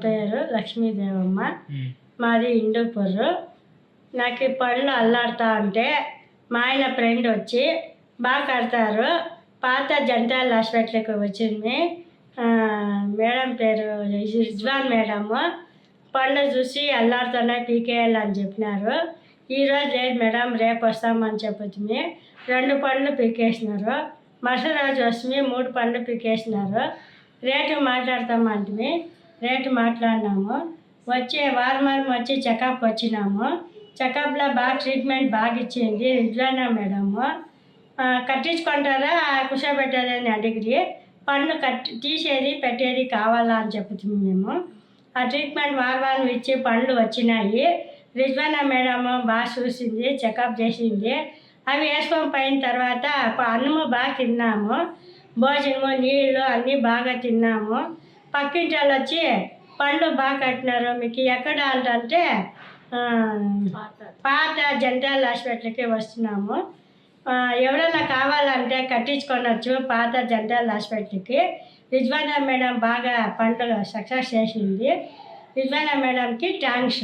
పేరు లక్ష్మీదేవమ్మ. మాది హిందూపూర్. నాకు ఈ పళ్ళు అల్లాడుతూ ఉంటే మా ఆయన ఫ్రెండ్ వచ్చి బాగా కడతారు, పాత జంటాల హాస్పిటల్కి వచ్చింది. మేడం పేరు రిజ్వాన్ మేడము. పళ్ళు చూసి అల్లాడుతున్నాయి, పీకేయాలని చెప్పినారు. ఈరోజు లేదు మేడం, రేపు వస్తామని చెప్పుతుంది. 2 పళ్ళు పీకేసినారు. మరుసటి రోజు వస్తుంది 3 పళ్ళు పీకేసినారు. Rate మాట్లాడతామంటే rate మాట్లాడినాము. వచ్చే వారం వచ్చి చెకప్ వచ్చినాము. చెకప్లో బాగా ట్రీట్మెంట్ బాగా ఇచ్చింది రిజ్వానా మేడము. కట్టించుకుంటారా కూర్చోబెట్టారని అడిగి పళ్ళు తీసేది పెట్టేది కావాలా అని చెప్తుంది. మేము ఆ ట్రీట్మెంట్ వారం ఇచ్చి పళ్ళు వచ్చినాయి. రిజ్వానా మేడము బాగా చూసింది, చెకప్ చేసింది. అవి వేసుకొని పోయిన తర్వాత అన్నము బాగా తిన్నాము, భోజనము నీళ్ళు అన్నీ బాగా తిన్నాము. పక్కింటి వాళ్ళు వచ్చి పళ్ళు బాగా కట్టినారు, మీకు ఎక్కడ అంటే పాత జంటాల హాస్పిటల్కి వస్తున్నాము. ఎవరైనా కావాలంటే కట్టించుకొనొచ్చు పాత జంటాల హాస్పిటల్కి. రిజ్వానా మేడం బాగా పళ్ళు సక్సెస్ చేసింది. రిజ్వానా మేడంకి థ్యాంక్స్.